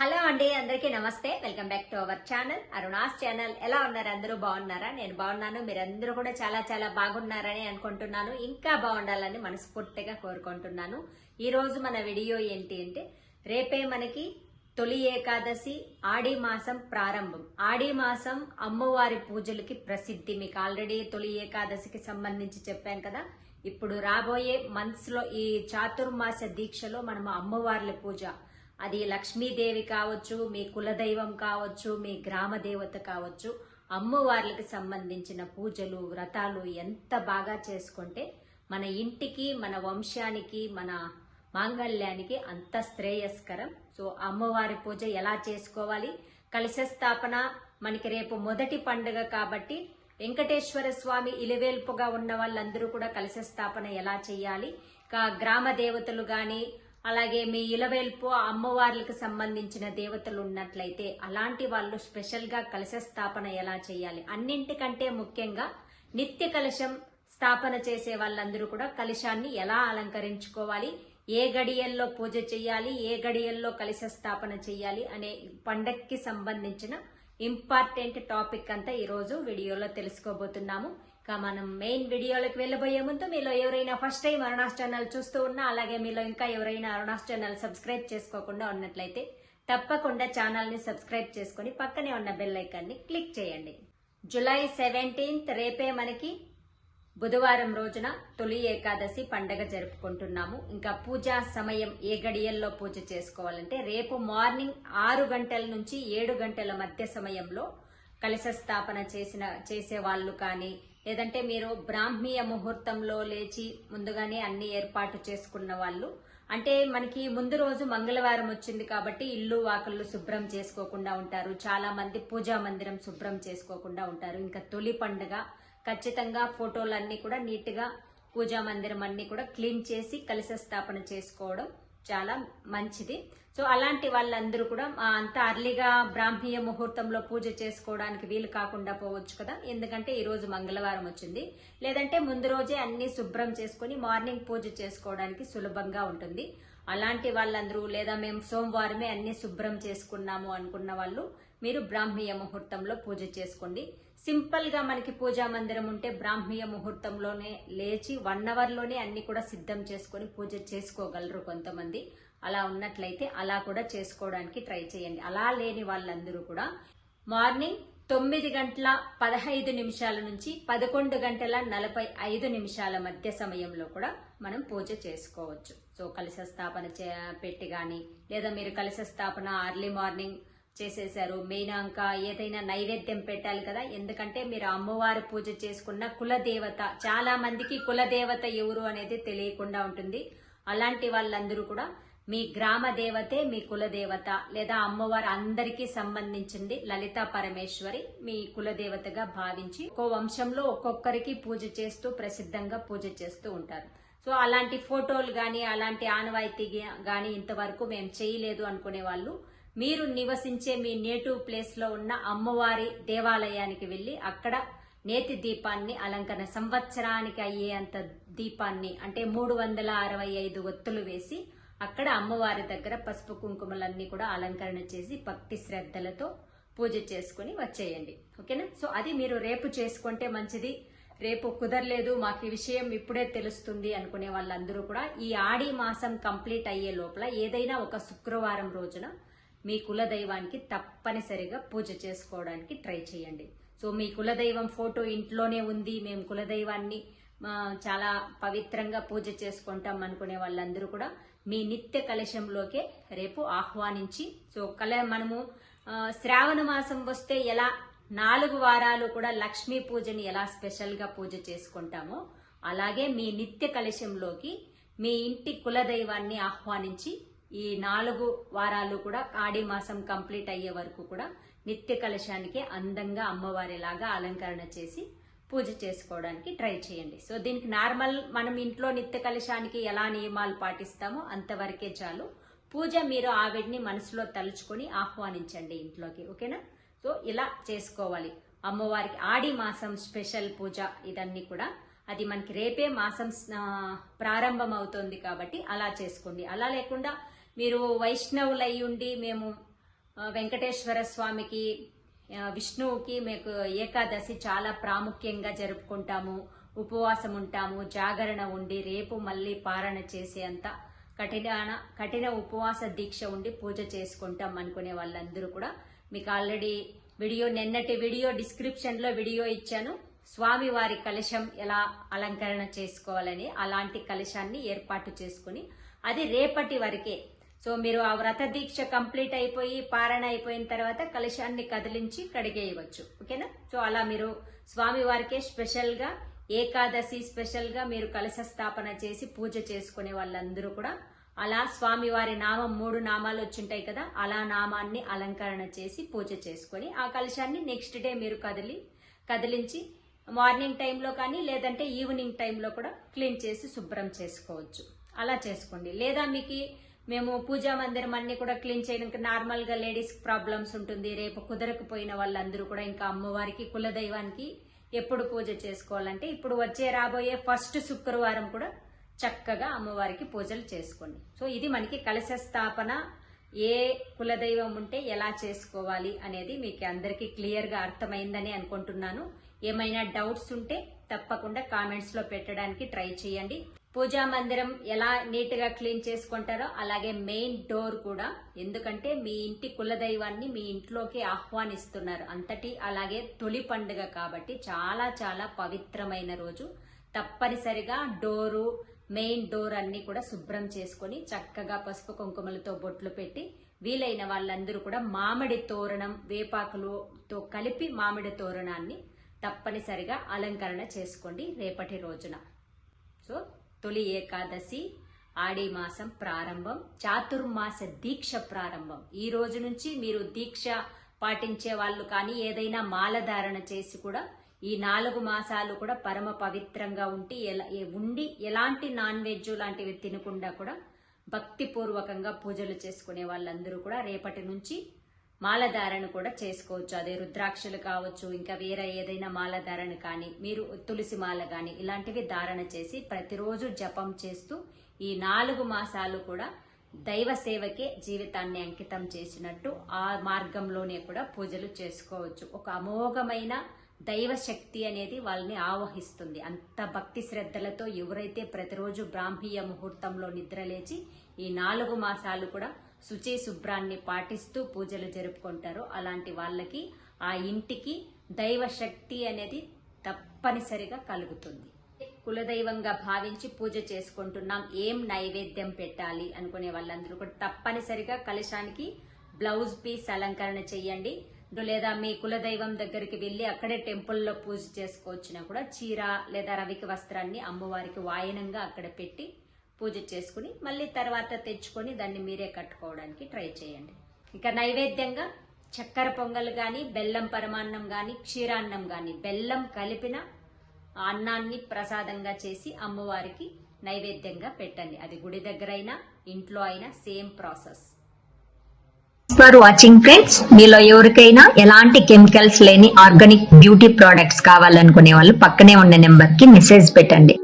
Hello అండి, అందరికీ నమస్తే. Welcome back to our channel Aruna's channel. ఎలా ఉన్నారు? అందరూ బాగున్నారా? నేను బాగున్నాను. మీరందరూ కూడా చాలా చాలా బాగున్నారని అనుకుంటున్నాను. ఇంకా బాగుండాలని మనస్ఫూర్తిగా కోరుకుంటున్నాను. ఈ రోజు మన వీడియో ఏంటి అంటే, రేపే మనకి తొలి ఏకాదశి, ఆడి మాసం ప్రారంభం. ఆడి మాసం అమ్మవారి పూజలకి ప్రసిద్ధి. మీకు ఆల్రెడీ తొలి ఏకాదశికి సంబంధించి చెప్పాను కదా. ఇప్పుడు రాబోయే మంత్స్ లో ఈ చాతుర్మాస దీక్షలో మనం అమ్మవార్ల పూజ, అది లక్ష్మీదేవి కావచ్చు, మీ కులదైవం కావచ్చు, మీ గ్రామ దేవత కావచ్చు, అమ్మవార్లకు సంబంధించిన పూజలు వ్రతాలు ఎంత బాగా చేసుకుంటే మన ఇంటికి, మన వంశానికి, మన మాంగళ్యానికి అంత శ్రేయస్కరం. సో అమ్మవారి పూజ ఎలా చేసుకోవాలి, కలశ స్థాపన మనకి రేపు మొదటి పండుగ కాబట్టి వెంకటేశ్వర స్వామి ఇలవేల్పుగా ఉన్న వాళ్ళందరూ కూడా కలశ స్థాపన ఎలా చేయాలి, గ్రామ దేవతలు గాని అలాగే మీ ఇలవేల్పు అమ్మవార్లకు సంబంధించిన దేవతలు ఉన్నట్లయితే అలాంటి వాళ్ళు స్పెషల్ గా కలశ స్థాపన ఎలా చేయాలి, అన్నింటికంటే ముఖ్యంగా నిత్య కలశం స్థాపన చేసే వాళ్ళందరూ కూడా కలశాన్ని ఎలా అలంకరించుకోవాలి, ఏ గడియల్లో పూజ చేయాలి, ఏ గడియల్లో కలశ స్థాపన చేయాలి అనే పండక్కి సంబంధించిన ఇంపార్టెంట్ టాపిక్ అంతా ఈ రోజు వీడియోలో తెలుసుకోబోతున్నాము. మనం మెయిన్ వీడియోలోకి వెళ్ళబోయే ముందు మీలో ఎవరైనా ఫస్ట్ టైం అరుణాస్ ఛానల్ చూస్తూ ఉన్నా, అలాగే మీలో ఇంకా ఎవరైనా అరుణాస్ ఛానల్ సబ్స్క్రైబ్ చేసుకోకుండా ఉన్నట్లయితే తప్పకుండా ఛానల్ ని సబ్స్క్రైబ్ చేసుకుని పక్కనే ఉన్న బెల్ ఐకాన్ ని క్లిక్ చేయండి. జూలై 17 రేపే మనకి బుధవారం రోజున తొలి ఏకాదశి పండగ జరుపుకుంటున్నాము. ఇంకా పూజా సమయం ఏ గడియల్లో పూజ చేసుకోవాలంటే రేపు మార్నింగ్ 6 గంటల నుంచి 7 గంటల మధ్య సమయంలో కలశ స్థాపన చేసే వాళ్ళు కానీ, లేదంటే మీరు బ్రాహ్మీయ ముహూర్తంలో లేచి ముందుగానే అన్ని ఏర్పాటు చేసుకున్న వాళ్ళు, అంటే మనకి ముందు రోజు మంగళవారం వచ్చింది కాబట్టి ఇల్లు వాకళ్ళు శుభ్రం చేసుకోకుండా ఉంటారు. చాలా మంది పూజా మందిరం శుభ్రం చేసుకోకుండా ఉంటారు. ఇంకా తొలి పండుగ ఖచ్చితంగా ఫోటోలన్నీ కూడా నీట్ గా పూజా మందిరం అన్ని కూడా క్లీన్ చేసి కలశ స్థాపన చేసుకోవడం చాలా మంచిది. సో అలాంటి వాళ్ళందరూ కూడా అంత అర్లీగా బ్రాహ్మీయ ముహూర్తంలో పూజ చేసుకోవడానికి వీలు కాకుండా పోవచ్చు కదా, ఎందుకంటే ఈ రోజు మంగళవారం వచ్చింది. లేదంటే ముందు రోజే అన్ని శుభ్రం చేసుకుని మార్నింగ్ పూజ చేసుకోవడానికి సులభంగా ఉంటుంది. అలాంటి వాళ్ళందరూ, లేదా మేము సోమవారమే అన్ని శుభ్రం చేసుకున్నాము అనుకున్న వాళ్ళు మీరు బ్రాహ్మీయ ముహూర్తంలో పూజ చేసుకోండి. సింపుల్ గా మనకి పూజా మందిరం ఉంటే బ్రాహ్మీయ ముహూర్తంలోనే లేచి 1 అవర్ లోనే అన్ని కూడా సిద్ధం చేసుకుని పూజ చేసుకోగలరు కొంతమంది. అలా ఉన్నట్లయితే అలా కూడా చేసుకోవడానికి ట్రై చేయండి. అలా లేని వాళ్ళందరూ కూడా మార్నింగ్ 9 గంటల 15 నిమిషాల నుంచి 11 గంటల 45 నిమిషాల మధ్య సమయంలో కూడా మనం పూజ చేసుకోవచ్చు. సో కలశ స్థాపన పెట్టి గాని, లేదా మీరు కలశ స్థాపన అర్లీ మార్నింగ్ చేసేసారు, మెయిన్ ఇంకా ఏదైనా నైవేద్యం పెట్టాలి కదా, ఎందుకంటే మీరు అమ్మవారి పూజ చేసుకున్న కులదేవత, చాలా మందికి కులదేవత ఎవరు అనేది తెలియకుండా ఉంటుంది. అలాంటి వాళ్ళందరూ కూడా మీ గ్రామ దేవతే మీ కులదేవత, లేదా అమ్మవారు అందరికీ సంబంధించింది లలితా పరమేశ్వరి మీ కులదేవతగా భావించి ఒక్కో వంశంలో ఒక్కొక్కరికి పూజ చేస్తూ ప్రసిద్ధంగా పూజ చేస్తూ ఉంటారు. సో అలాంటి ఫోటోలు గాని, అలాంటి ఆనవాయితీ గాని ఇంతవరకు మేము చేయలేదు అనుకునే వాళ్ళు మీరు నివసించే మీ నేటివ్ ప్లేస్ లో ఉన్న అమ్మవారి దేవాలయానికి వెళ్లి అక్కడ నేతి దీపాన్ని అలంకరణ, సంవత్సరానికి అయ్యేంత దీపాన్ని, అంటే 365 ఒత్తులు వేసి అక్కడ అమ్మవారి దగ్గర పసుపు కుంకుమలన్నీ కూడా అలంకరణ చేసి భక్తి శ్రద్ధలతో పూజ చేసుకుని వచ్చేయండి. ఓకేనా? సో అది మీరు రేపు చేసుకుంటే మంచిది. రేపు కుదరలేదు, మాకు ఈ విషయం ఇప్పుడే తెలుస్తుంది అనుకునే వాళ్ళందరూ కూడా ఈ ఆడి మాసం కంప్లీట్ అయ్యే లోపల ఏదైనా ఒక శుక్రవారం రోజున మీ కులదైవానికి తప్పనిసరిగా పూజ చేసుకోవడానికి ట్రై చేయండి. సో మీ కులదైవం ఫోటో ఇంట్లోనే ఉంది, మేము కులదైవాన్ని చాలా పవిత్రంగా పూజ చేసుకుంటాం అనుకునే వాళ్ళందరూ కూడా మీ నిత్య కలశంలోకే రేపు ఆహ్వానించి, సో మనము శ్రావణ మాసం వస్తే ఎలా 4 వారాలు కూడా లక్ష్మీ పూజని ఎలా స్పెషల్ గా పూజ చేసుకుంటామో, అలాగే మీ నిత్య కలశంలోకి మీ ఇంటి కులదైవాన్ని ఆహ్వానించి ఈ 4 వారాలు కూడా ఆడి మాసం కంప్లీట్ అయ్యే వరకు కూడా నిత్య కలశానికి అందంగా అమ్మవారిలాగా అలంకరణ చేసి పూజ చేసుకోవడానికి ట్రై చేయండి. సో దీనికి నార్మల్ మనం ఇంట్లో నిత్య కలశానికి ఎలా నియమాలు పాటిస్తామో అంతవరకే చాలు. పూజ మీరు ఆవిడ్ని మనసులో తలుచుకొని ఆహ్వానించండి ఇంట్లోకి. ఓకేనా? సో ఇలా చేసుకోవాలి. అమ్మవారికి ఆడి మాసం స్పెషల్ పూజ ఇదన్నీ కూడా, అది మనకి రేపే మాసం ప్రారంభం అవుతోంది కాబట్టి అలా చేసుకోండి. అలా లేకుండా మీరు వైష్ణవులై ఉండి మేము వెంకటేశ్వర స్వామికి, విష్ణువుకి మీకు ఏకాదశి చాలా ప్రాముఖ్యంగా జరుపుకుంటాము. ఉపవాసం ఉంటాము, జాగరణ ఉండి రేపు మళ్ళీ పారణ చేసేంత కఠిన ఉపవాస దీక్ష ఉండి పూజ చేసుకుంటాం అనుకునే వాళ్ళందరూ కూడా మీకు ఆల్రెడీ నిన్నటి వీడియో డిస్క్రిప్షన్ లో వీడియో ఇచ్చాను. స్వామివారి కలశం ఎలా అలంకరణ చేసుకోవాలని అలాంటి కలశాన్ని ఏర్పాటు చేసుకుని అది రేపటి వరకే. సో మీరు ఆ వ్రత దీక్ష కంప్లీట్ అయిపోయి పారణ అయిపోయిన తర్వాత కలశాన్ని కదిలించి కడిగేయవచ్చు. ఓకేనా? సో అలా మీరు స్వామివారికే స్పెషల్ గా ఏకాదశి స్పెషల్ గా మీరు కలశ స్థాపన చేసి పూజ చేసుకునే వాళ్ళందరూ కూడా అలా స్వామివారి నామం 3 నామాలు వచ్చింటాయి కదా, అలా నామాన్ని అలంకరణ చేసి పూజ చేసుకొని ఆ కలశాన్ని నెక్స్ట్ డే మీరు కదిలించి మార్నింగ్ టైంలో కానీ లేదంటే ఈవినింగ్ టైంలో కూడా క్లీన్ చేసి శుభ్రం చేసుకోవచ్చు. అలా చేసుకోండి. లేదా మీకు మేము పూజా మందిరం అన్ని కూడా క్లీన్ చేయడానికి నార్మల్ గా లేడీస్ ప్రాబ్లమ్స్ ఉంటుంది, రేపు కుదరకపోయిన వాళ్ళందరూ కూడా ఇంకా అమ్మవారికి కులదైవానికి ఎప్పుడు పూజ చేసుకోవాలంటే ఇప్పుడు రాబోయే ఫస్ట్ శుక్రవారం కూడా చక్కగా అమ్మవారికి పూజలు చేసుకోండి. సో ఇది మనకి కలశ స్థాపన ఏ కులదైవం ఉంటే ఎలా చేసుకోవాలి అనేది మీకు అందరికీ క్లియర్ గా అర్థమైందని అనుకుంటున్నాను. ఏమైనా డౌట్స్ ఉంటే తప్పకుండా కామెంట్స్ లో పెట్టడానికి ట్రై చేయండి. పూజా మందిరం ఎలా నీట్ గా క్లీన్ చేసుకుంటారో అలాగే మెయిన్ డోర్ కూడా, ఎందుకంటే మీ ఇంటి కులదైవాన్ని మీ ఇంట్లోకి ఆహ్వానిస్తున్నారు అంతటి, అలాగే తొలి పండుగ కాబట్టి చాలా చాలా పవిత్రమైన రోజు. తప్పనిసరిగా మెయిన్ డోర్ అన్ని కూడా శుభ్రం చేసుకొని చక్కగా పసుపు కుంకుమలతో బొట్లు పెట్టి వీలైన వాళ్ళందరూ కూడా మామిడి తోరణం వేపాకులతో కలిపి మామిడి తోరణాన్ని తప్పనిసరిగా అలంకరణ చేసుకోండి రేపటి రోజున. సో తొలి ఏకాదశి, ఆడి మాసం ప్రారంభం, చాతుర్మాస దీక్ష ప్రారంభం. ఈ రోజు నుంచి మీరు దీక్ష పాటించే వాళ్ళు కానీ ఏదైనా మాలధారణ చేసి కూడా ఈ 4 మాసాలు కూడా పరమ పవిత్రంగా ఉండి ఎలాంటి నాన్ వెజ్ లాంటివి తినకుండా కూడా భక్తి పూర్వకంగా పూజలు చేసుకునే వాళ్ళందరూ కూడా రేపటి నుంచి మాలధారణ కూడా చేసుకోవచ్చు. అదే రుద్రాక్షలు కావచ్చు, ఇంకా వేరే ఏదైనా మాలధారణ కానీ, మీరు తులసి మాల కానీ ఇలాంటివి ధారణ చేసి ప్రతిరోజు జపం చేస్తూ ఈ 4 మాసాలు కూడా దైవ సేవకే జీవితాన్ని అంకితం చేసినట్టు ఆ మార్గంలోనే కూడా పూజలు చేసుకోవచ్చు. ఒక అమోఘమైన దైవ శక్తి అనేది వాళ్ళని ఆవహిస్తుంది. అంత భక్తి శ్రద్ధలతో ఎవరైతే ప్రతిరోజు బ్రాహ్మీయ ముహూర్తంలో నిద్రలేచి ఈ 4 మాసాలు కూడా శుచి శుభ్రాన్ని పాటిస్తూ పూజలు జరుపుకుంటారో అలాంటి వాళ్ళకి ఆ ఇంటికి దైవ శక్తి అనేది తప్పనిసరిగా కలుగుతుంది. కులదైవంగా భావించి పూజ చేసుకుంటున్నాం, ఏం నైవేద్యం పెట్టాలి అనుకునే వాళ్ళందరూ కూడా తప్పనిసరిగా కలశానికి బ్లౌజ్ పీస్ అలంకరణ చెయ్యండి. లేదా మీ కులదైవం దగ్గరికి వెళ్లి అక్కడే టెంపుల్లో పూజ చేసుకోవచ్చినా కూడా చీర లేదా రవికి వస్త్రాన్ని అమ్మవారికి వాయనంగా అక్కడ పెట్టి పూజ చేసుకుని మళ్ళీ తర్వాత తెచ్చుకొని దాన్ని మీరే కట్టుకోవడానికి ట్రై చేయండి. ఇక నైవేద్యంగా చక్కెర పొంగల్ గాని, బెల్లం పరమాన్నం గాని, క్షీరాన్నం గాని, బెల్లం కలిపిన అన్నాన్ని ప్రసాదంగా చేసి అమ్మవారికి నైవేద్యంగా పెట్టండి. అది గుడి దగ్గర అయినా ఇంట్లో అయినా same process. For watching friends, మీలో ఎవరికైనా ఎలాంటి కెమికల్స్ లేని ఆర్గానిక్ బ్యూటీ ప్రొడక్ట్స్ కావాలనుకునే వాళ్ళు పక్కనే ఉన్న నెంబర్ కి మెసేజ్ పెట్టండి.